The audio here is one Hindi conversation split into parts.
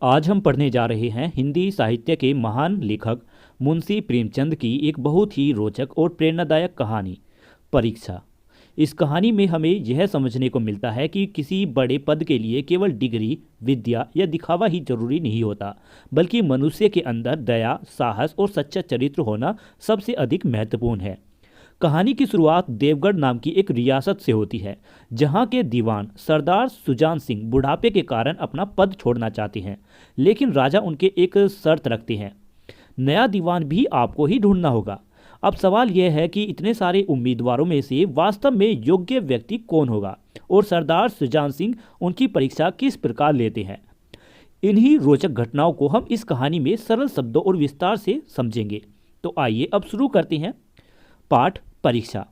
आज हम पढ़ने जा रहे हैं हिंदी साहित्य के महान लेखक मुंशी प्रेमचंद की एक बहुत ही रोचक और प्रेरणादायक कहानी परीक्षा। इस कहानी में हमें यह समझने को मिलता है कि किसी बड़े पद के लिए केवल डिग्री, विद्या या दिखावा ही जरूरी नहीं होता, बल्कि मनुष्य के अंदर दया, साहस और सच्चा चरित्र होना सबसे अधिक महत्वपूर्ण है। कहानी की शुरुआत देवगढ़ नाम की एक रियासत से होती है, जहां के दीवान सरदार सुजान सिंह बुढ़ापे के कारण अपना पद छोड़ना चाहते हैं, लेकिन राजा उनके एक शर्त रखते हैं, नया दीवान भी आपको ही ढूंढना होगा। अब सवाल यह है कि इतने सारे उम्मीदवारों में से वास्तव में योग्य व्यक्ति कौन होगा और सरदार सुजान सिंह उनकी परीक्षा किस प्रकार लेते हैं। इन्हीं रोचक घटनाओं को हम इस कहानी में सरल शब्दों और विस्तार से समझेंगे। तो आइए अब शुरू करते हैं पाठ परीक्षा।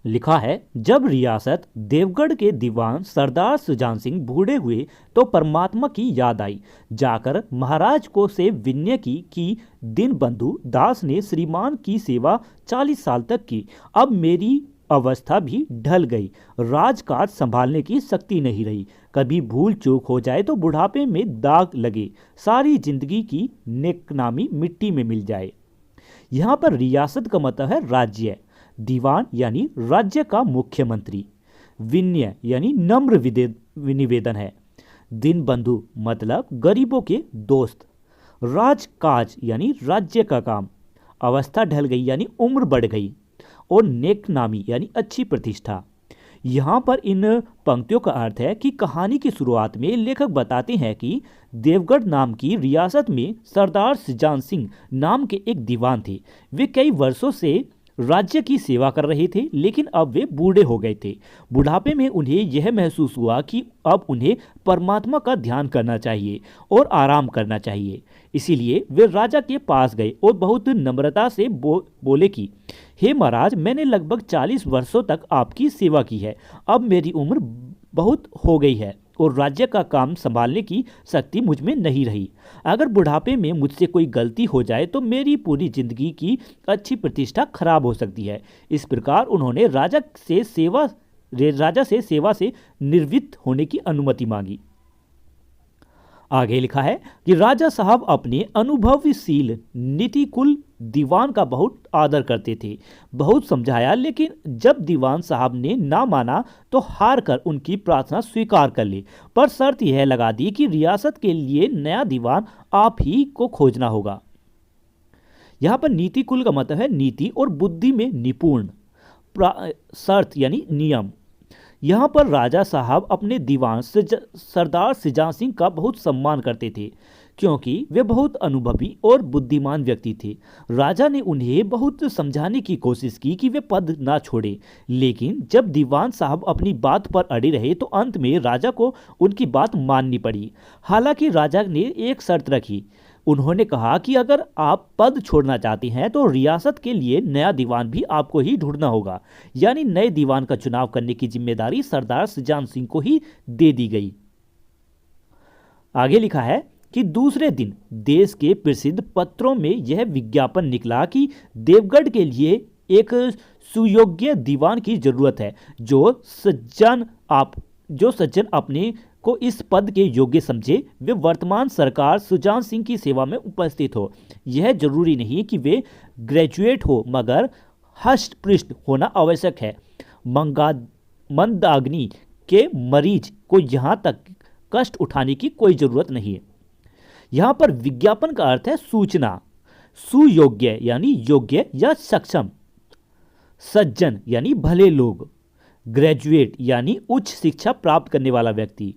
लिखा है, जब रियासत देवगढ़ के दीवान सरदार सुजान सिंह बूढ़े हुए तो परमात्मा की याद आई। जाकर महाराज को से विनय की कि दीनबंधु दास ने श्रीमान की सेवा 40 साल तक की। अब मेरी अवस्था भी ढल गई, राजकाज संभालने की शक्ति नहीं रही। कभी भूल चूक हो जाए तो बुढ़ापे में दाग लगे, सारी जिंदगी की नेकनामी मिट्टी में मिल जाए। यहाँ पर रियासत का मतलब है राज्य, दीवान यानी राज्य का मुख्यमंत्री, विनय यानी नम्र निवेदन है, दीनबंधु मतलब गरीबों के दोस्त, राजकाज यानी राज्य का काम, अवस्था ढल गई यानी उम्र बढ़ गई, और नेकनामी यानी अच्छी प्रतिष्ठा। यहाँ पर इन पंक्तियों का अर्थ है कि कहानी की शुरुआत में लेखक बताते हैं कि देवगढ़ नाम की रियासत में सरदार सुजान सिंह नाम के एक दीवान थे। वे कई वर्षों से राज्य की सेवा कर रहे थे, लेकिन अब वे बूढ़े हो गए थे। बुढ़ापे में उन्हें यह महसूस हुआ कि अब उन्हें परमात्मा का ध्यान करना चाहिए और आराम करना चाहिए। इसीलिए वे राजा के पास गए और बहुत नम्रता से बोले कि हे महाराज, मैंने लगभग 40 वर्षों तक आपकी सेवा की है। अब मेरी उम्र बहुत हो गई है और राज्य का काम संभालने की शक्ति मुझ में नहीं रही। अगर बुढ़ापे में मुझसे कोई गलती हो जाए तो मेरी पूरी जिंदगी की अच्छी प्रतिष्ठा खराब हो सकती है। इस प्रकार उन्होंने राजा से सेवा से निवृत्त होने की अनुमति मांगी। आगे लिखा है कि राजा साहब अपने अनुभवशील नीतिकुल दीवान का बहुत आदर करते थे। बहुत समझाया, लेकिन जब दीवान साहब ने ना माना तो हार कर उनकी प्रार्थना स्वीकार कर ली, पर शर्त यह लगा दी कि रियासत के लिए नया दीवान आप ही को खोजना होगा। यहाँ पर नीतिकुल का मतलब है नीति और बुद्धि में निपुण, शर्त यानी नियम। यहाँ पर राजा साहब अपने दीवान सरदार सुजान सिंह का बहुत सम्मान करते थे, क्योंकि वे बहुत अनुभवी और बुद्धिमान व्यक्ति थे। राजा ने उन्हें बहुत समझाने की कोशिश की कि वे पद ना छोड़े, लेकिन जब दीवान साहब अपनी बात पर अड़े रहे तो अंत में राजा को उनकी बात माननी पड़ी। हालांकि राजा ने एक शर्त रखी। उन्होंने कहा कि अगर आप पद छोड़ना चाहते हैं तो रियासत के लिए नया दीवान भी आपको ही ढूंढना होगा, यानी नए दीवान का चुनाव करने की जिम्मेदारी सरदार सुजान सिंह को ही दे दी गई। आगे लिखा है कि दूसरे दिन देश के प्रसिद्ध पत्रों में यह विज्ञापन निकला कि देवगढ़ के लिए एक सुयोग्य दीवान की जरूरत है, जो सज्जन अपने को इस पद के योग्य समझे, वे वर्तमान सरकार सुजान सिंह की सेवा में उपस्थित हो। यह जरूरी नहीं कि वे ग्रेजुएट हो, मगर हष्ट-पृष्ठ होना आवश्यक है। मंदाग्नि के मरीज को यहाँ तक कष्ट उठाने की कोई जरूरत नहीं है। यहाँ पर विज्ञापन का अर्थ है सूचना। सुयोग्य यानी योग्य या सक्षम, सज्जन यानी भले लोग, ग्रेजुएट यानी उच्च शिक्षा प्राप्त करने वाला व्यक्ति,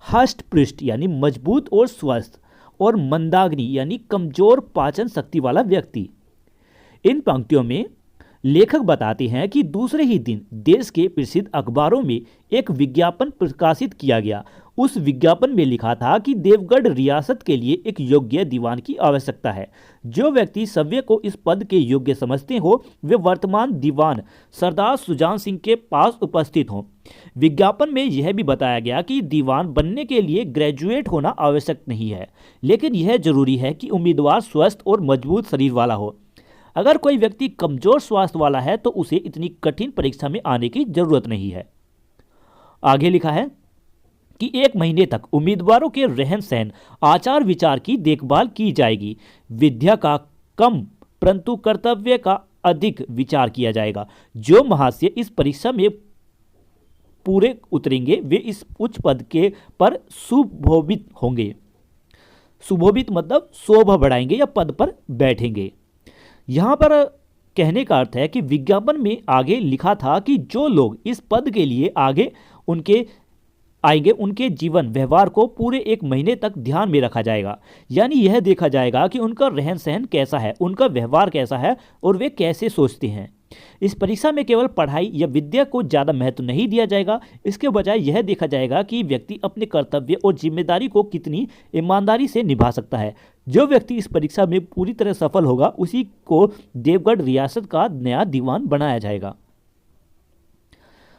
हष्ट पृष्ठ यानी मजबूत और स्वस्थ, और मंदाग्नि यानी कमजोर पाचन शक्ति वाला व्यक्ति। इन पंक्तियों में लेखक बताते हैं कि दूसरे ही दिन देश के प्रसिद्ध अखबारों में एक विज्ञापन प्रकाशित किया गया। उस विज्ञापन में लिखा था कि देवगढ़ रियासत के लिए एक योग्य दीवान की आवश्यकता है। जो व्यक्ति सव्य को इस पद के योग्य समझते हो, वे वर्तमान दीवान सरदार सुजान सिंह के पास उपस्थित हों। विज्ञापन में यह भी बताया गया कि दीवान बनने के लिए ग्रेजुएट होना आवश्यक नहीं है, लेकिन यह जरूरी है कि उम्मीदवार स्वस्थ और मजबूत शरीर वाला हो। अगर कोई व्यक्ति कमजोर स्वास्थ्य वाला है तो उसे इतनी कठिन परीक्षा में आने की जरूरत नहीं है। आगे लिखा है कि 1 महीने तक उम्मीदवारों के रहन सहन, आचार विचार की देखभाल की जाएगी। विद्या का कम परंतु कर्तव्य का अधिक विचार किया जाएगा। जो महाशय इस परीक्षा में पूरे उतरेंगे वे इस उच्च पद के पर सुशोभित होंगे। सुशोभित मतलब शोभा बढ़ाएंगे या पद पर बैठेंगे। यहाँ पर कहने का अर्थ है कि विज्ञापन में आगे लिखा था कि जो लोग इस पद के लिए आगे उनके आएंगे उनके जीवन व्यवहार को पूरे 1 महीने तक ध्यान में रखा जाएगा। यानी यह देखा जाएगा कि उनका रहन सहन कैसा है, उनका व्यवहार कैसा है और वे कैसे सोचते हैं। इस परीक्षा में केवल पढ़ाई या विद्या को ज़्यादा महत्व नहीं दिया जाएगा, इसके बजाय यह देखा जाएगा कि व्यक्ति अपने कर्तव्य और जिम्मेदारी को कितनी ईमानदारी से निभा सकता है। जो व्यक्ति इस परीक्षा में पूरी तरह सफल होगा उसी को देवगढ़ रियासत का नया दीवान बनाया जाएगा।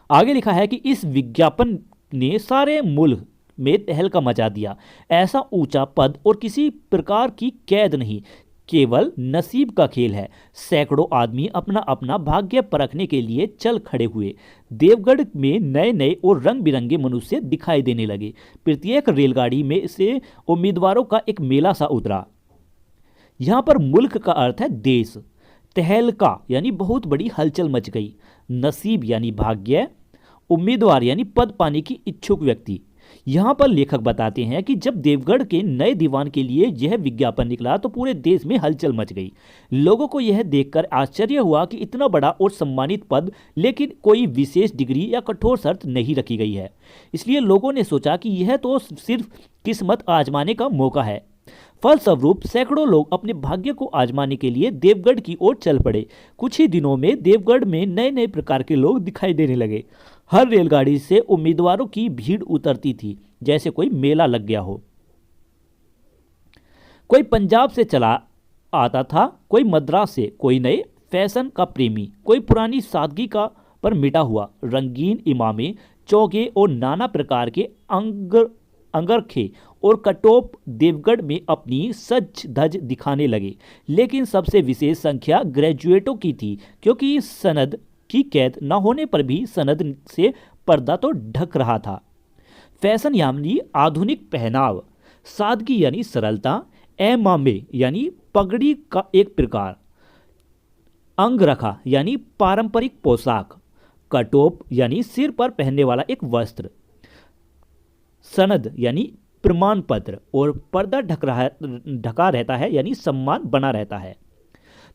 आगे लिखा है कि इस विज्ञापन ने सारे मुल्क में तहलका मचा दिया। ऐसा ऊंचा पद और किसी प्रकार की कैद नहीं, केवल नसीब का खेल है। सैकड़ों आदमी अपना अपना भाग्य परखने के लिए चल खड़े हुए। देवगढ़ में नए नए और रंग बिरंगे मनुष्य दिखाई देने लगे। प्रत्येक रेलगाड़ी में से उम्मीदवारों का एक मेला सा उतरा। यहाँ पर मुल्क का अर्थ है देश। तहलका यानी बहुत बड़ी हलचल मच गई। नसीब यानी भाग्य, उम्मीदवार यानी पद पाने की इच्छुक व्यक्ति। यहाँ पर लेखक बताते हैं कि जब देवगढ़ के नए दीवान के लिए यह विज्ञापन निकला तो पूरे देश में हलचल मच गई। लोगों को यह देखकर आश्चर्य हुआ कि इतना बड़ा और सम्मानित पद, लेकिन कोई विशेष डिग्री या कठोर शर्त नहीं रखी गई है। इसलिए लोगों ने सोचा कि यह तो सिर्फ किस्मत आजमाने का मौका है। फलस्वरूप सैकड़ों लोग अपने भाग्य को आजमाने के लिए देवगढ़ की ओर चल पड़े। कुछ ही दिनों में देवगढ़ में नए नए प्रकार के लोग दिखाई देने लगे। हर रेलगाड़ी से उम्मीदवारों की भीड़ उतरती थी, जैसे कोई मेला लग गया हो। कोई पंजाब से चला आता था, कोई मद्रास से, कोई नए फैशन का प्रेमी, कोई पुरानी सादगी का पर मिटा हुआ। रंगीन इमामे, चौगे और नाना प्रकार के अंगरखे और कटोप देवगढ़ में अपनी सज धज दिखाने लगे। लेकिन सबसे विशेष संख्या ग्रेजुएटों की थी, क्योंकि सनद की कैद न होने पर भी सनद से पर्दा तो ढक रहा था। फैशन यानी आधुनिक पहनाव, सादगी यानी सरलता, एमामे यानी पगड़ी का एक प्रकार, अंगरखा यानी पारंपरिक पोशाक, कटोप यानी सिर पर पहनने वाला एक वस्त्र, सनद यानी प्रमाण पत्र और पर्दा ढका रहता है यानी सम्मान बना रहता है।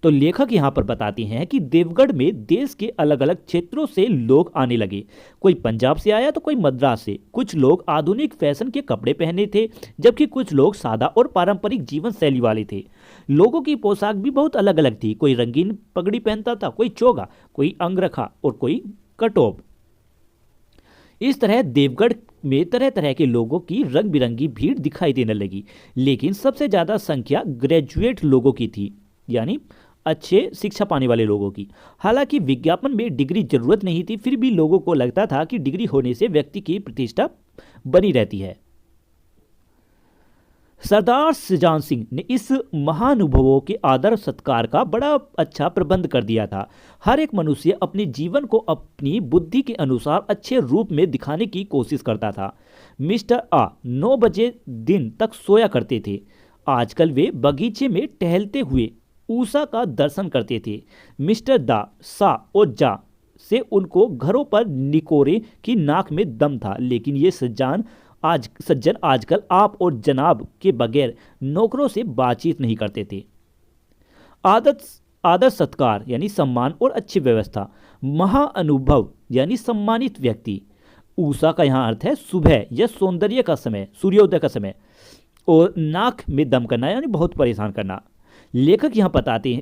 तो लेखक यहाँ पर बताते हैं कि देवगढ़ में देश के अलग अलग क्षेत्रों से लोग आने लगे। कोई पंजाब से आया तो कोई मद्रास से। कुछ लोग आधुनिक फैशन के कपड़े पहने थे, जबकि कुछ लोग सादा और पारंपरिक जीवन शैली वाले थे। लोगों की पोशाक भी बहुत अलग अलग थी। कोई रंगीन पगड़ी पहनता था, कोई चोगा, कोई अंगरखा और कोई कटोप। इस तरह देवगढ़ में तरह तरह के लोगों की रंग बिरंगी भीड़ दिखाई देने लगी। लेकिन सबसे ज़्यादा संख्या ग्रेजुएट लोगों की थी, यानी अच्छे शिक्षा पाने वाले लोगों की। हालांकि विज्ञापन में डिग्री जरूरत नहीं थी, फिर भी लोगों को लगता था कि डिग्री होने से व्यक्ति की प्रतिष्ठा बनी रहती है। सरदार सुजान सिंह ने इस महानुभवों के आदर सत्कार का बड़ा अच्छा प्रबंध कर दिया था। हर एक मनुष्य अपने जीवन को अपनी बुद्धि के अनुसार अच्छे रूप में दिखाने की कोशिश करता था। मिस्टर आ 9 बजे दिन तक सोया करते थे। आजकल वे बगीचे में टहलते हुए ऊषा का दर्शन करते थे। मिस्टर दा, सा और जा से उनको घरों पर निकोरे की नाक में दम था। लेकिन ये सज्जन आजकल आप और जनाब के बगैर नौकरों से बातचीत नहीं करते थे। आदर सत्कार यानी सम्मान और अच्छी व्यवस्था। महाअनुभव यानी सम्मानित व्यक्ति। ऊषा का यहाँ अर्थ है सुबह या सौंदर्य का समय, सूर्योदय का समय। और नाक में दम करना यानी बहुत परेशान करना। लेखक यहाँ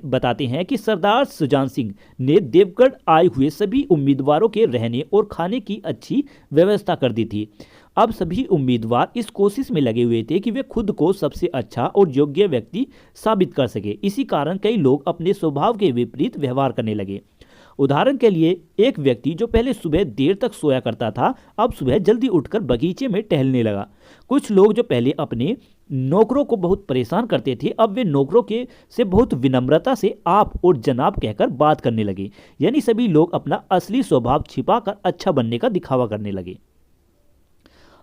बताते हैं कि सरदार सुजान सिंह ने देवगढ़ आए हुए सभी उम्मीदवारों के रहने और खाने की अच्छी व्यवस्था कर दी थी। अब सभी उम्मीदवार इस कोशिश में लगे हुए थे कि वे खुद को सबसे अच्छा और योग्य व्यक्ति साबित कर सके। इसी कारण कई लोग अपने स्वभाव के विपरीत व्यवहार करने लगे। उदाहरण के लिए एक व्यक्ति जो पहले सुबह देर तक सोया करता था, अब सुबह जल्दी उठकर बगीचे में टहलने लगा। कुछ लोग जो पहले अपने नौकरों को बहुत परेशान करते थे, अब वे नौकरों के से बहुत विनम्रता से आप और जनाब कहकर बात करने लगे। यानी सभी लोग अपना असली स्वभाव छिपाकर अच्छा बनने का दिखावा करने लगे।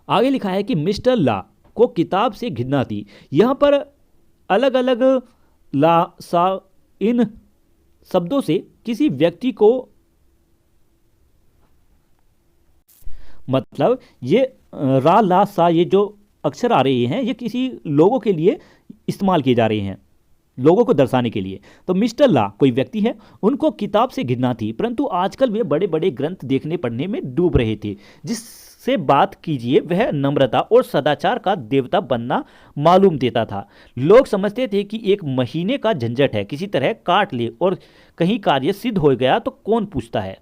आगे लिखा है कि मिस्टर ला को किताब से घृणा थी। यहाँ पर अलग अलग ला सा इन शब्दों से किसी व्यक्ति को, मतलब ये रा ला सा ये जो अक्षर आ रहे हैं ये किसी लोगों के लिए इस्तेमाल किए जा रहे हैं, लोगों को दर्शाने के लिए। तो मिस्टर ला कोई व्यक्ति है, उनको किताब से घृणा थी, परंतु आजकल वे बड़े बड़े ग्रंथ देखने पढ़ने में डूब रहे थे। जिससे बात कीजिए वह नम्रता और सदाचार का देवता बनना मालूम देता था। लोग समझते थे कि एक महीने का झंझट है, किसी तरह काट ले और कहीं कार्य सिद्ध हो गया तो कौन पूछता है।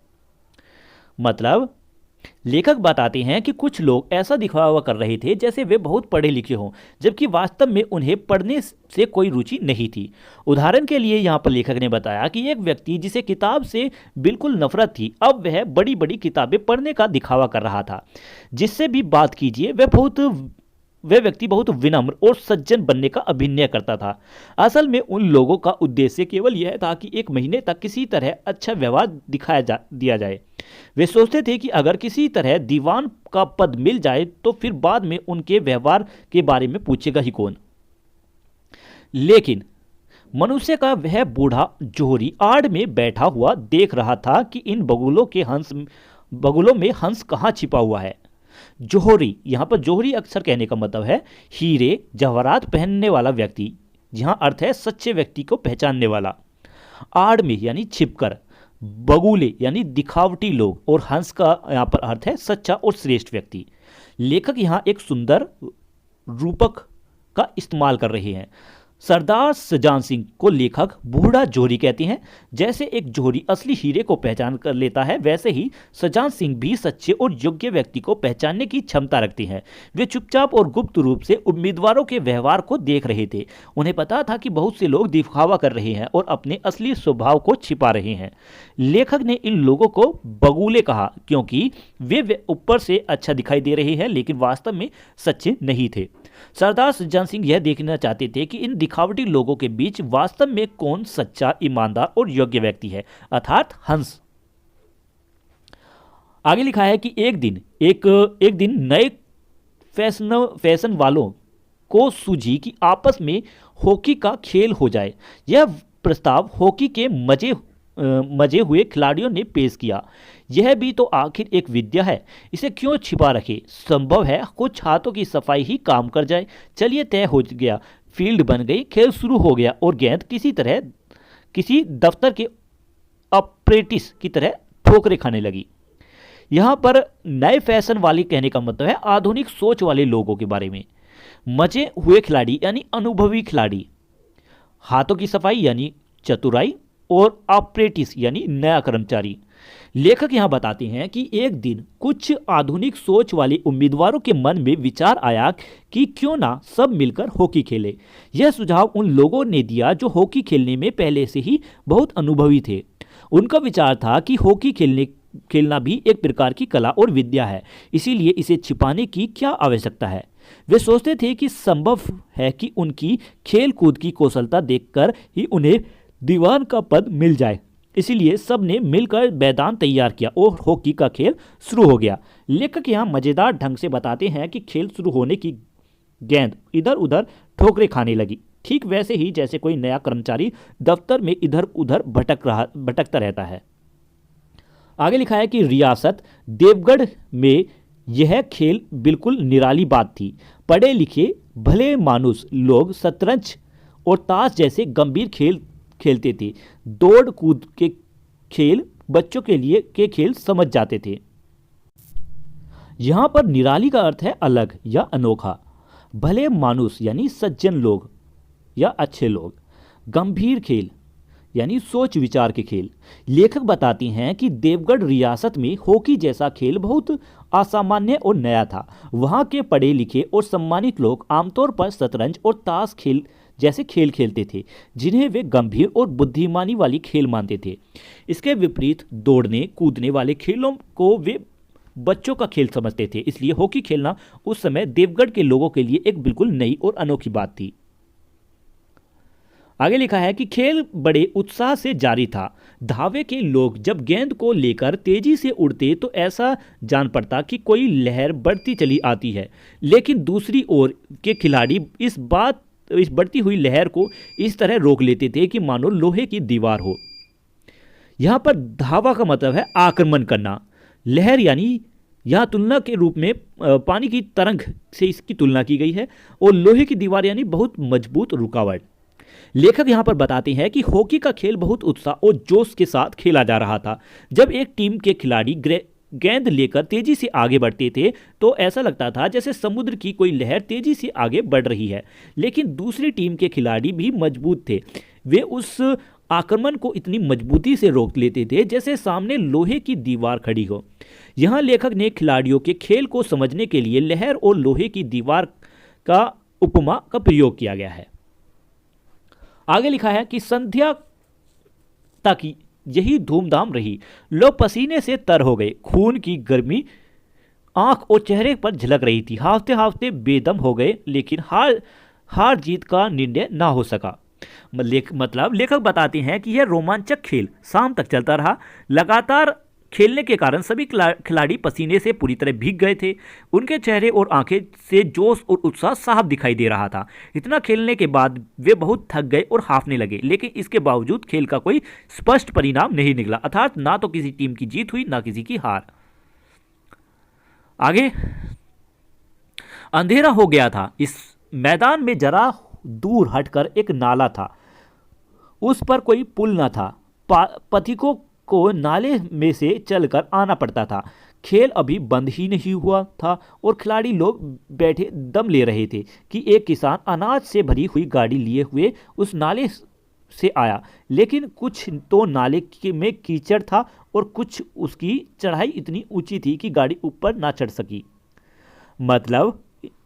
मतलब लेखक बताते हैं कि कुछ लोग ऐसा दिखावा कर रहे थे जैसे वे बहुत पढ़े लिखे हों, जबकि वास्तव में उन्हें पढ़ने से कोई रुचि नहीं थी। उदाहरण के लिए यहाँ पर लेखक ने बताया कि एक व्यक्ति जिसे किताब से बिल्कुल नफरत थी, अब वह बड़ी बड़ी किताबें पढ़ने का दिखावा कर रहा था। जिससे भी बात कीजिए वह व्यक्ति बहुत विनम्र और सज्जन बनने का अभिनय करता था। असल में उन लोगों का उद्देश्य केवल यह था कि एक महीने तक किसी तरह अच्छा व्यवहार दिया जाए। वे सोचते थे कि अगर किसी तरह दीवान का पद मिल जाए तो फिर बाद में उनके व्यवहार के बारे में पूछेगा ही कौन। लेकिन मनुष्य का वह बूढ़ा जोहरी आड़ में बैठा हुआ देख रहा था कि इन बगुलों में हंस कहाँ छिपा हुआ है। जोहरी, यहाँ पर जोहरी अक्सर कहने का मतलब है हीरे जवाहरात पहनने वाला व्यक्ति, जहाँ अर्थ है सच्चे व्यक्ति को पहचानने वाला। आड़ में यानी छिपकर, बगुले यानी दिखावटी लोग, और हंस का यहाँ पर अर्थ है सच्चा और श्रेष्ठ व्यक्ति। लेखक यहाँ एक सुंदर रूपक का इस्तेमाल कर रहे हैं। सरदार सजान सिंह को लेखक बूढ़ा जोहरी कहते हैं। जैसे एक जोहरी असली हीरे को पहचान कर लेता है, वैसे ही सजान सिंह भी सच्चे और योग्य व्यक्ति को पहचानने की क्षमता रखते हैं। वे चुपचाप और गुप्त रूप से उम्मीदवारों के व्यवहार को देख रहे थे। उन्हें पता था कि बहुत से लोग दिखावा कर रहे हैं और अपने असली स्वभाव को छिपा रहे हैं। लेखक ने इन लोगों को बगुले कहा क्योंकि वे ऊपर से अच्छा दिखाई दे रहे हैं लेकिन वास्तव में सच्चे नहीं थे। सरदार सज्जन सिंह यह देखना चाहते थे कि इन दिखावटी लोगों के बीच वास्तव में कौन सच्चा, ईमानदार और योग्य व्यक्ति है, अर्थात हंस। आगे लिखा है कि एक दिन नए फैशन वालों को सूझी कि आपस में हॉकी का खेल हो जाए। यह प्रस्ताव हॉकी के मजे हुए खिलाड़ियों ने पेश किया। यह भी तो आखिर एक विद्या है, इसे क्यों छिपा रखे। संभव है कुछ हाथों की सफाई ही काम कर जाए। चलिए, तय हो गया, फील्ड बन गई, खेल शुरू हो गया और गेंद किसी दफ्तर के अप्रेंटिस की तरह ठोकरें खाने लगी। यहाँ पर नए फैशन वाली कहने का मतलब है आधुनिक सोच वाले लोगों के बारे में। मजे हुए खिलाड़ी यानी अनुभवी खिलाड़ी, हाथों की सफाई यानी चतुराई, और ऑपरेटिस यानी नया कर्मचारी। लेखक यहाँ बताते हैं कि एक दिन कुछ आधुनिक सोच वाले उम्मीदवारों के मन में विचार आया कि क्यों ना सब मिलकर हॉकी खेले। यह सुझाव उन लोगों ने दिया जो हॉकी खेलने में पहले से ही बहुत अनुभवी थे। उनका विचार था कि हॉकी खेलना भी एक प्रकार की कला और विद्या है, इसीलिए इसे छिपाने की क्या आवश्यकता है। वे सोचते थे कि संभव है कि उनकी खेल कूद की कौशलता देखकर ही उन्हें दीवान का पद मिल जाए। इसीलिए सब ने मिलकर मैदान तैयार किया और हॉकी का खेल शुरू हो गया। लेखक यहाँ मजेदार ढंग से बताते हैं कि खेल शुरू होने की गेंद इधर उधर ठोकरें खाने लगी, ठीक वैसे ही जैसे कोई नया कर्मचारी दफ्तर में इधर उधर भटकता रहता है। आगे लिखा है कि रियासत देवगढ़ में यह खेल बिल्कुल निराली बात थी। पढ़े लिखे भले मानुस लोग शतरंज और ताश जैसे गंभीर खेल खेलते थे। दौड़ कूद के खेल बच्चों के खेल समझ जाते थे। यहां पर निराली का अर्थ है अलग या अनोखा। भले मानुस यानी सज्जन लोग या अच्छे लोग। गंभीर खेल यानी सोच विचार के खेल। लेखक बताती हैं कि देवगढ़ रियासत में हॉकी जैसा खेल बहुत असामान्य और नया था। वहां के पढ़े लिखे और सम्मानित लोग आमतौर पर शतरंज और ताश खेल जैसे खेल खेलते थे, जिन्हें वे गंभीर और बुद्धिमानी वाली खेल मानते थे। इसके विपरीत दौड़ने कूदने वाले खेलों को वे बच्चों का खेल समझते थे। इसलिए हॉकी खेलना उस समय देवगढ़ के लोगों के लिए एक बिल्कुल नई और अनोखी बात थी। आगे लिखा है कि खेल बड़े उत्साह से जारी था। धावे के लोग जब गेंद को लेकर तेजी से उड़ते तो ऐसा जान पड़ता कि कोई लहर बढ़ती चली आती है, लेकिन दूसरी ओर के खिलाड़ी इस बढ़ती हुई लहर को इस तरह रोक लेते थे कि मानो लोहे की दीवार हो। यहाँ पर धावा का मतलब है आक्रमण करना। लहर यानी यहाँ तुलना के रूप में पानी की तरंग से इसकी तुलना की गई है, और लोहे की दीवार यानी बहुत मजबूत रुकावट। लेखक यहाँ पर बताते हैं कि हॉकी का खेल बहुत उत्साह और जोश के साथ खेला जा रहा था। जब एक टीम के खिलाड़ी गेंद लेकर तेजी से आगे बढ़ते थे तो ऐसा लगता था जैसे समुद्र की कोई लहर तेजी से आगे बढ़ रही है, लेकिन दूसरी टीम के खिलाड़ी भी मजबूत थे। वे उस आक्रमण को इतनी मजबूती से रोक लेते थे जैसे सामने लोहे की दीवार खड़ी हो। यहाँ लेखक ने खिलाड़ियों के खेल को समझने के लिए लहर और लोहे की दीवार का उपमा का प्रयोग किया गया है। आगे लिखा है कि संध्या तक यही धूमधाम रही। लोग पसीने से तर हो गए, खून की गर्मी आंख और चेहरे पर झलक रही थी। हाफते हाफते बेदम हो गए, लेकिन हार जीत का निर्णय ना हो सका। मतलब लेखक बताते हैं कि यह रोमांचक खेल शाम तक चलता रहा। लगातार खेलने के कारण सभी खिलाड़ी पसीने से पूरी तरह भीग गए थे। उनके चेहरे और आंखें से जोश और उत्साह साफ दिखाई दे रहा था। इतना खेलने के बाद वे बहुत थक गए और हांफने लगे, लेकिन इसके बावजूद खेल का कोई स्पष्ट परिणाम नहीं निकला, अर्थात ना तो किसी टीम की जीत हुई ना किसी की हार। आगे, अंधेरा हो गया था। इस मैदान में जरा दूर हटकर एक नाला था, उस पर कोई पुल न था। पथिकों को नाले में से चलकर आना पड़ता था। खेल अभी बंद ही नहीं हुआ था और खिलाड़ी लोग बैठे दम ले रहे थे कि एक किसान अनाज से भरी हुई गाड़ी लिए हुए उस नाले से आया, लेकिन कुछ तो नाले में कीचड़ था और कुछ उसकी चढ़ाई इतनी ऊंची थी कि गाड़ी ऊपर ना चढ़ सकी। मतलब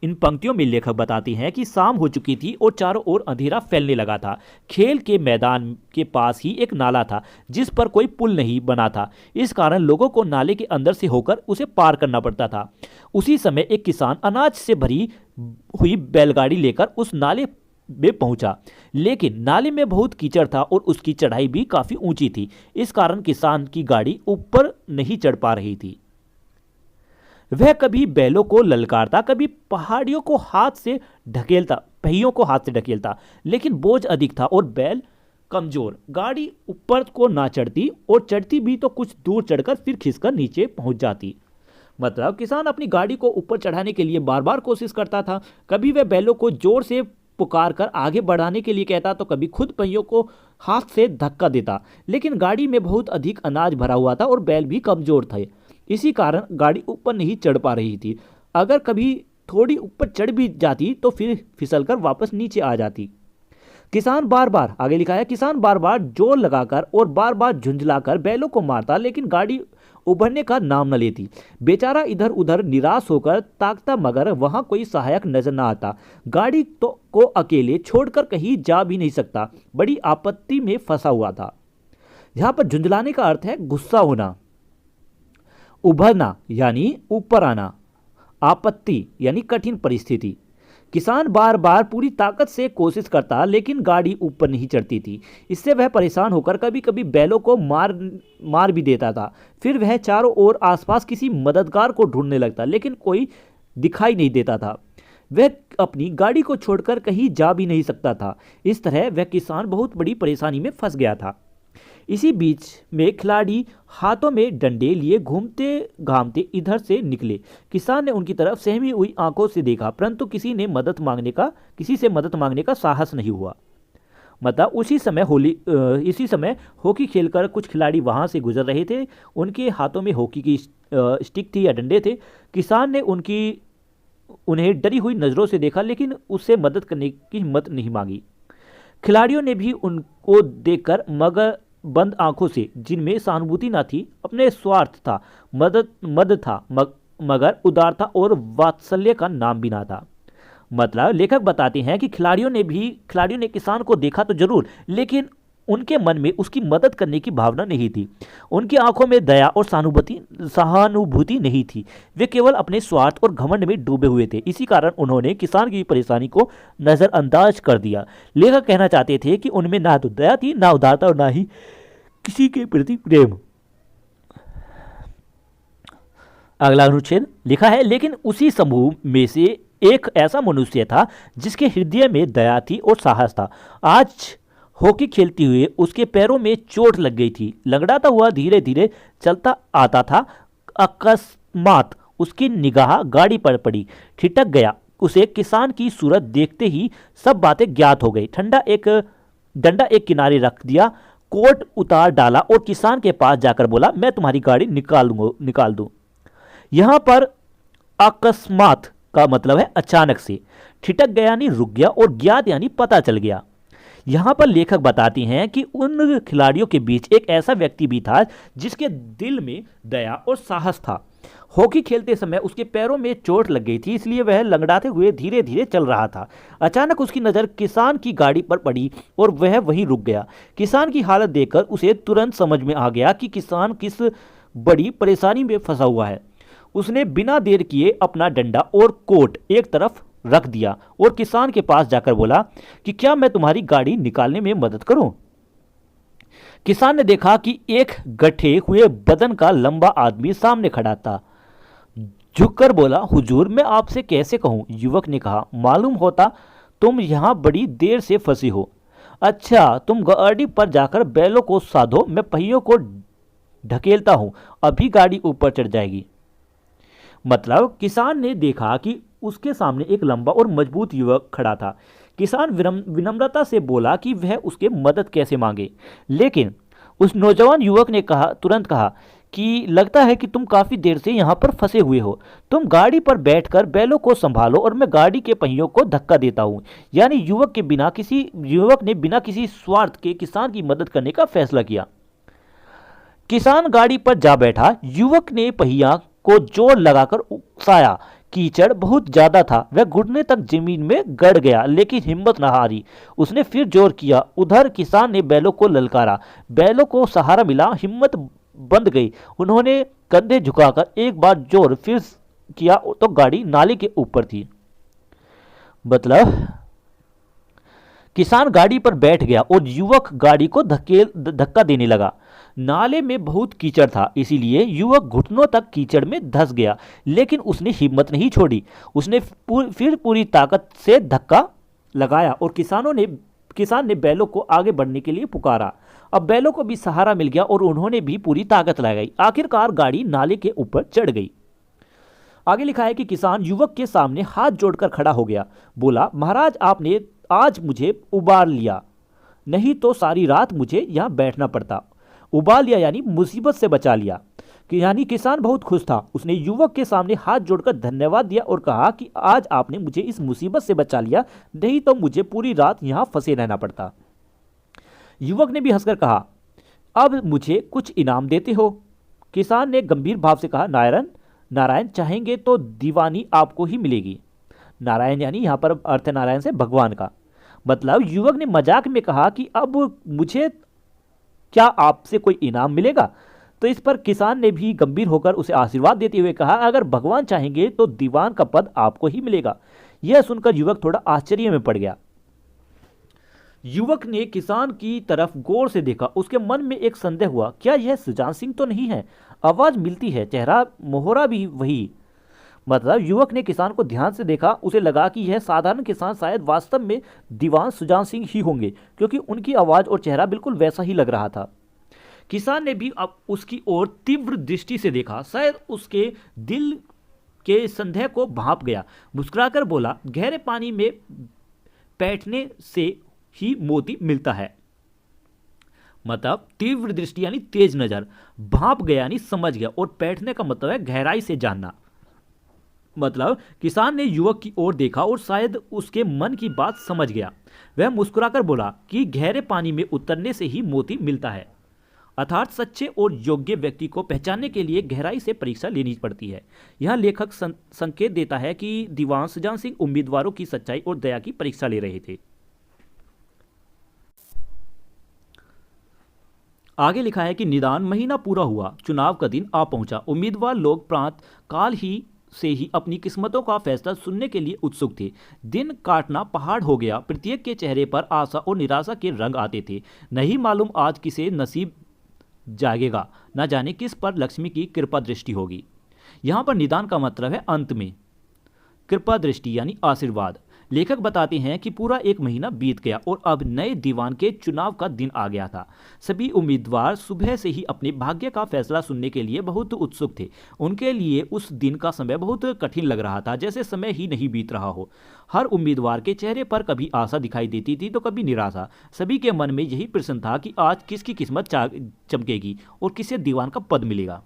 इन पंक्तियों में लेखक बताते हैं कि शाम हो चुकी थी और चारों ओर अंधेरा फैलने लगा था। खेल के मैदान के पास ही एक नाला था जिस पर कोई पुल नहीं बना था। इस कारण लोगों को नाले के अंदर से होकर उसे पार करना पड़ता था। उसी समय एक किसान अनाज से भरी हुई बैलगाड़ी लेकर उस नाले में पहुंचा, लेकिन नाले में बहुत कीचड़ था और उसकी चढ़ाई भी काफी ऊंची थी। इस कारण किसान की गाड़ी ऊपर नहीं चढ़ पा रही थी। वह कभी बैलों को ललकारता, कभी पहियों को हाथ से ढकेलता, लेकिन बोझ अधिक था और बैल कमजोर। गाड़ी ऊपर को ना चढ़ती और चढ़ती भी तो कुछ दूर चढ़कर फिर खिसकर नीचे पहुंच जाती। मतलब किसान अपनी गाड़ी को ऊपर चढ़ाने के लिए बार बार कोशिश करता था। कभी वह बैलों को जोर से पुकार कर आगे बढ़ाने के लिए कहता तो कभी खुद पहियों को हाथ से धक्का देता, लेकिन गाड़ी में बहुत अधिक अनाज भरा हुआ था और बैल भी कमजोर थे। इसी कारण गाड़ी ऊपर नहीं चढ़ पा रही थी। अगर कभी थोड़ी ऊपर चढ़ भी जाती तो फिर फिसलकर वापस नीचे आ जाती। किसान बार बार जोर लगाकर और बार बार झुंझलाकर बैलों को मारता, लेकिन गाड़ी उभरने का नाम न लेती। बेचारा इधर उधर निराश होकर ताकता, मगर वहां कोई सहायक नजर न आता। गाड़ी को अकेले छोड़कर कहीं जा भी नहीं सकता, बड़ी आपत्ति में फंसा हुआ था। यहां पर झुंझलाने का अर्थ है गुस्सा होना, उभरना यानी ऊपर आना, आपत्ति यानी कठिन परिस्थिति। किसान बार बार पूरी ताकत से कोशिश करता, लेकिन गाड़ी ऊपर नहीं चढ़ती थी। इससे वह परेशान होकर कभी कभी बैलों को मार भी देता था। फिर वह चारों ओर आसपास किसी मददगार को ढूंढने लगता, लेकिन कोई दिखाई नहीं देता था। वह अपनी गाड़ी को छोड़कर कहीं जा भी नहीं सकता था। इस तरह वह किसान बहुत बड़ी परेशानी में फंस गया था। इसी बीच में खिलाड़ी हाथों में डंडे लिए घूमते घामते इधर से निकले। किसान ने उनकी तरफ सहमी हुई आंखों से देखा, परंतु किसी से मदद मांगने का साहस नहीं हुआ। मतलब इसी समय हॉकी खेलकर कुछ खिलाड़ी वहां से गुजर रहे थे। उनके हाथों में हॉकी की स्टिक थी या डंडे थे। किसान ने उन्हें डरी हुई नजरों से देखा, लेकिन उससे मदद करने की हिम्मत नहीं मांगी। खिलाड़ियों ने भी उनको देखकर मगर बंद आंखों से, जिनमें सहानुभूति न थी, अपने स्वार्थ था, मदद था, मगर उदारता और वात्सल्य का नाम भी ना था। मतलब लेखक बताते हैं कि खिलाड़ियों ने किसान को देखा तो जरूर, लेकिन उनके मन में उसकी मदद करने की भावना नहीं थी। उनकी आंखों में दया और सहानुभूति नहीं थी। वे केवल अपने स्वार्थ और घमंड में डूबे हुए थे। इसी कारण उन्होंने किसान की परेशानी को नजरअंदाज कर दिया। लेखक कहना चाहते थे कि उनमें ना तो दया थी, ना उदारता और ना ही किसी के प्रति प्रेम। अगला अनुच्छेद लिखा है, लेकिन उसी समूह में से एक ऐसा मनुष्य था जिसके हृदय में दया थी और साहस था। आज हॉकी खेलते हुए उसके पैरों में चोट लग गई थी। लंगड़ाता हुआ धीरे धीरे चलता आता था। अकस्मात उसकी निगाह गाड़ी पर पड़ी। ठिठक गया। उसे किसान की सूरत देखते ही सब बातें ज्ञात हो गई। डंडा एक किनारे रख दिया, कोट उतार डाला और किसान के पास जाकर बोला, मैं तुम्हारी गाड़ी निकाल दूं। यहां पर अकस्मात का मतलब है अचानक से। ठिठक गया यानी रुक गया और ज्ञात यानी पता चल गया। यहां पर लेखक बताती हैं कि उन खिलाड़ियों के बीच एक ऐसा व्यक्ति भी था जिसके दिल में दया और साहस था। हॉकी खेलते समय उसके पैरों में चोट लग गई थी, इसलिए वह लंगड़ाते हुए धीरे धीरे चल रहा था। अचानक उसकी नज़र किसान की गाड़ी पर पड़ी और वह वहीं रुक गया। किसान की हालत देखकर उसे तुरंत समझ में आ गया कि किसान किस बड़ी परेशानी में फंसा हुआ है। उसने बिना देर किए अपना डंडा और कोट एक तरफ रख दिया और किसान के पास जाकर बोला कि क्या मैं तुम्हारी गाड़ी निकालने में मदद करूं? किसान ने देखा कि एक गठे हुए बदन का लंबा आदमी सामने खड़ा था। झुककर बोला, हुजूर मैं आपसे कैसे कहूं? युवक ने कहा, मालूम होता तुम यहां बड़ी देर से फंसी हो। अच्छा, तुम गाड़ी पर जाकर बैलों को साधो, मैं पहियों को ढकेलता हूं, अभी गाड़ी ऊपर चढ़ जाएगी। मतलब किसान ने देखा कि उसके सामने एक लंबा और मजबूत युवक खड़ा था। किसान विनम्रता से बोला कि वह उसके मदद कैसे मांगे, लेकिन उस नौजवान युवक ने तुरंत कहा कि लगता है कि तुम काफ़ी देर से यहाँ पर फंसे हुए हो। तुम गाड़ी पर बैठकर बैलों को संभालो और मैं गाड़ी के पहियों को धक्का देता हूँ। यानी युवक ने बिना किसी स्वार्थ के किसान की मदद करने का फैसला किया। किसान गाड़ी पर जा बैठा। युवक ने पहिया को जोर लगाकर उकसाया। कीचड़ बहुत ज्यादा था। वह घुटने तक जमीन में गड़ गया, लेकिन हिम्मत न हारी। उसने फिर जोर किया। उधर किसान ने बैलों को ललकारा। बैलों को सहारा मिला, हिम्मत बंद गई। उन्होंने कंधे झुकाकर एक बार जोर फिर किया तो गाड़ी नाले के ऊपर थी। मतलब किसान गाड़ी पर बैठ गया और युवक गाड़ी को धक्का देने लगा। नाले में बहुत कीचड़ था, इसीलिए युवक घुटनों तक कीचड़ में धंस गया, लेकिन उसने हिम्मत नहीं छोड़ी। उसने फिर पूरी ताकत से धक्का लगाया और किसान ने बैलों को आगे बढ़ने के लिए पुकारा। अब बैलों को भी सहारा मिल गया और उन्होंने भी पूरी ताकत लगाई। आखिरकार गाड़ी नाले के ऊपर चढ़ गई। आगे लिखा है कि किसान युवक के सामने हाथ जोड़कर खड़ा हो गया। बोला, महाराज आपने आज मुझे उबार लिया, नहीं तो सारी रात मुझे यहाँ बैठना पड़ता। उबार लिया यानी मुसीबत से बचा लिया। कि यानी किसान बहुत खुश था। उसने युवक के सामने हाथ जोड़कर धन्यवाद दिया और कहा कि आज आपने मुझे इस मुसीबत से बचा लिया, नहीं तो मुझे पूरी रात यहाँ फंसे रहना पड़ता। युवक ने भी हंसकर कहा, अब मुझे कुछ इनाम देते हो? किसान ने गंभीर भाव से कहा, नारायण चाहेंगे तो दीवानी आपको ही मिलेगी। नारायण यानी यहाँ पर अर्थ नारायण से भगवान का। मतलब युवक ने मजाक में कहा कि अब मुझे क्या आपसे कोई इनाम मिलेगा? तो इस पर किसान ने भी गंभीर होकर उसे आशीर्वाद देते हुए कहा, अगर भगवान चाहेंगे तो दीवान का पद आपको ही मिलेगा। यह सुनकर युवक थोड़ा आश्चर्य में पड़ गया। युवक ने किसान की तरफ गौर से देखा। उसके मन में एक संदेह हुआ, क्या यह सुजान सिंह तो नहीं है? आवाज मिलती है, चेहरा मोहरा भी वही। मतलब युवक ने किसान को ध्यान से देखा। उसे लगा कि यह साधारण किसान शायद वास्तव में दीवान सुजान सिंह ही होंगे, क्योंकि उनकी आवाज और चेहरा बिल्कुल वैसा ही लग रहा था। किसान ने भी अब उसकी ओर तीव्र दृष्टि से देखा। शायद उसके दिल के संदेह को भांप गया। मुस्कुराकर बोला, गहरे पानी में बैठने से ही मोती मिलता है। मतलब तीव्र दृष्टि यानी तेज नजर, भांप गया यानी समझ गया, और बैठने का मतलब है गहराई से जानना। मतलब किसान ने युवक की ओर देखा और शायद उसके मन की बात समझ गया। वह मुस्कुराकर बोला कि गहरे पानी में उतरने से ही मोती मिलता है, अर्थात सच्चे और योग्य व्यक्ति को पहचानने के लिए गहराई से परीक्षा लेनी पड़ती है। यह लेखक संकेत देता है कि दीवान सुजान सिंह उम्मीदवारों की सच्चाई और दया की परीक्षा ले रहे थे। आगे लिखा है कि निदान महीना पूरा हुआ, चुनाव का दिन आ पहुंचा। उम्मीदवार लोग प्रात काल ही से ही अपनी किस्मतों का फैसला सुनने के लिए उत्सुक थे। दिन काटना पहाड़ हो गया। प्रत्येक के चेहरे पर आशा और निराशा के रंग आते थे। नहीं मालूम आज किसे नसीब जागेगा, न जाने किस पर लक्ष्मी की कृपा दृष्टि होगी। यहाँ पर निदान का मतलब है अंत में, कृपा दृष्टि यानी आशीर्वाद। लेखक बताते हैं कि पूरा एक महीना बीत गया और अब नए दीवान के चुनाव का दिन आ गया था। सभी उम्मीदवार सुबह से ही अपने भाग्य का फैसला सुनने के लिए बहुत उत्सुक थे। उनके लिए उस दिन का समय बहुत कठिन लग रहा था, जैसे समय ही नहीं बीत रहा हो। हर उम्मीदवार के चेहरे पर कभी आशा दिखाई देती थी तो कभी निराशा। सभी के मन में यही प्रश्न था कि आज किसकी किस्मत चमकेगी और किसे दीवान का पद मिलेगा।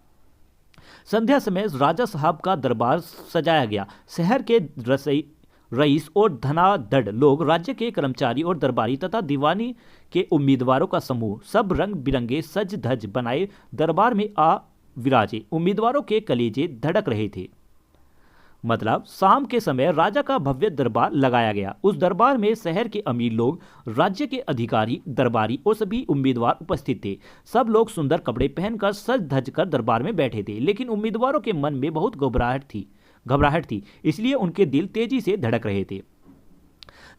संध्या समय राजा साहब का दरबार सजाया गया। शहर के रईस और धनाढ़ लोग, राज्य के कर्मचारी और दरबारी तथा दीवानी के उम्मीदवारों का समूह सब रंग बिरंगे सज धज बनाए दरबार में आ विराजे। उम्मीदवारों के कलेजे धड़क रहे थे। मतलब शाम के समय राजा का भव्य दरबार लगाया गया। उस दरबार में शहर के अमीर लोग, राज्य के अधिकारी, दरबारी और सभी उम्मीदवार उपस्थित थे। सब लोग सुंदर कपड़े पहनकर सज धज कर दरबार में बैठे थे, लेकिन उम्मीदवारों के मन में बहुत घबराहट थी, इसलिए उनके दिल तेजी से धड़क रहे थे।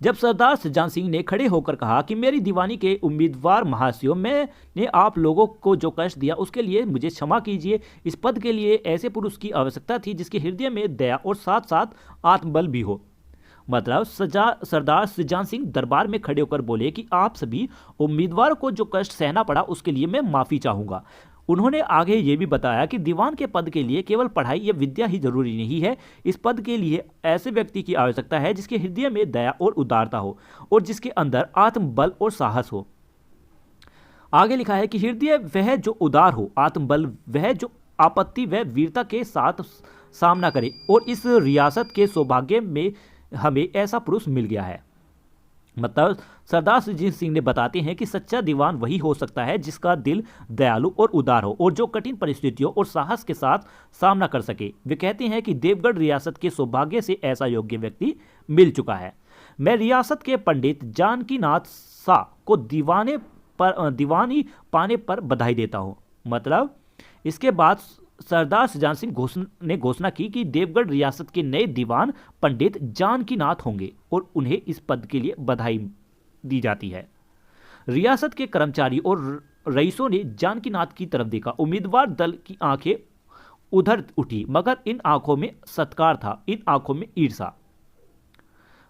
जब सरदार सुजान सिंह ने खड़े होकर कहा कि मेरी दीवानी के उम्मीदवार महाशयों, मैंने आप लोगों को जो कष्ट दिया उसके लिए मुझे क्षमा कीजिए। इस पद के लिए ऐसे पुरुष की आवश्यकता थी जिसके हृदय में दया और साथ साथ आत्मबल भी हो। मतलब सरदार सुजान सिंह दरबार में खड़े होकर बोले कि आप सभी उम्मीदवारों को जो कष्ट सहना पड़ा उसके लिए मैं माफ़ी चाहूँगा। उन्होंने आगे ये भी बताया कि दीवान के पद के लिए केवल पढ़ाई या विद्या ही जरूरी नहीं है। इस पद के लिए ऐसे व्यक्ति की आवश्यकता है जिसके हृदय में दया और उदारता हो और जिसके अंदर आत्मबल और साहस हो। आगे लिखा है कि हृदय वह जो उदार हो, आत्मबल वह जो आपत्ति व वीरता के साथ सामना करे, और इस रियासत के सौभाग्य में हमें ऐसा पुरुष मिल गया है। मतलब सरदार सुजीत सिंह ने बताते हैं कि सच्चा दीवान वही हो सकता है जिसका दिल दयालु और उदार हो और जो कठिन परिस्थितियों और साहस के साथ सामना कर सके। वे कहते हैं कि देवगढ़ रियासत के सौभाग्य से ऐसा योग्य व्यक्ति मिल चुका है। मैं रियासत के पंडित जानकीनाथ शाह को दीवानी पाने पर बधाई देता हूँ। मतलब इसके बाद सरदार सुजान सिंह ने घोषणा की कि देवगढ़ रियासत के नए दीवान पंडित जानकीनाथ होंगे और उन्हें इस पद के लिए बधाई दी जाती है। रियासत के कर्मचारी और रईसों ने जानकीनाथ की तरफ देखा। उम्मीदवार दल की आंखें उधर उठी, मगर इन आंखों में सत्कार था, इन आंखों में ईर्षा।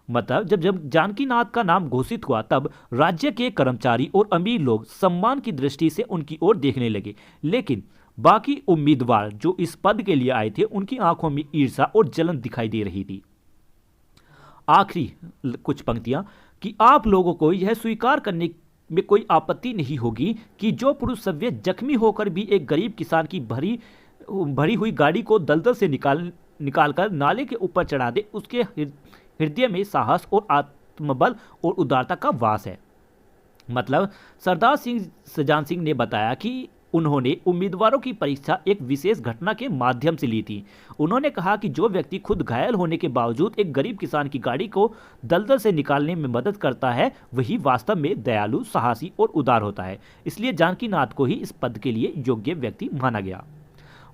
मतलब जब जानकीनाथ का नाम घोषित हुआ तब राज्य के कर्मचारी और अमीर लोग सम्मान की दृष्टि से उनकी ओर देखने लगे, लेकिन बाकी उम्मीदवार जो इस पद के लिए आए थे उनकी आंखों में ईर्ष्या और जलन दिखाई दे रही थी। आखिरी कुछ पंक्तियां कि आप लोगों को यह स्वीकार करने में कोई आपत्ति नहीं होगी कि जो पुरुष सभ्य जख्मी होकर भी एक गरीब किसान की भरी हुई गाड़ी को दलदल से निकालकर नाले के ऊपर चढ़ा दे, उसके हृदय में साहस और आत्मबल और उदारता का वास है। मतलब सरदार सुजान सिंह ने बताया कि उन्होंने उम्मीदवारों की परीक्षा एक विशेष घटना के माध्यम से ली थी। उन्होंने कहा कि जो व्यक्ति खुद घायल होने के बावजूद एक गरीब किसान की गाड़ी को दलदल से निकालने में मदद करता है, वही वास्तव में दयालु, साहसी और उदार होता है। इसलिए जानकीनाथ को ही इस पद के लिए योग्य व्यक्ति माना गया।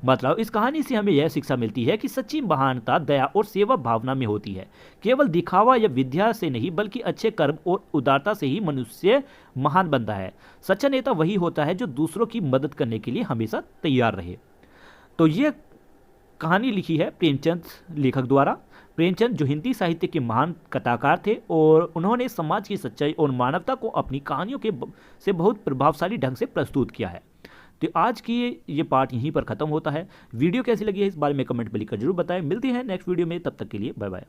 मतलब इस कहानी से हमें यह शिक्षा मिलती है कि सच्ची महानता दया और सेवा भावना में होती है। केवल दिखावा या विद्या से नहीं, बल्कि अच्छे कर्म और उदारता से ही मनुष्य महान बनता है। सच्चा नेता वही होता है जो दूसरों की मदद करने के लिए हमेशा तैयार रहे। तो ये कहानी लिखी है प्रेमचंद लेखक द्वारा। प्रेमचंद जो हिंदी साहित्य के महान कथाकार थे और उन्होंने समाज की सच्चाई और मानवता को अपनी कहानियों से बहुत प्रभावशाली ढंग से प्रस्तुत किया है। तो आज की ये पार्ट यहीं पर ख़त्म होता है। वीडियो कैसी लगी है इस बारे में कमेंट में लिखकर जरूर बताएं। मिलते हैं नेक्स्ट वीडियो में, तब तक के लिए बाय बाय।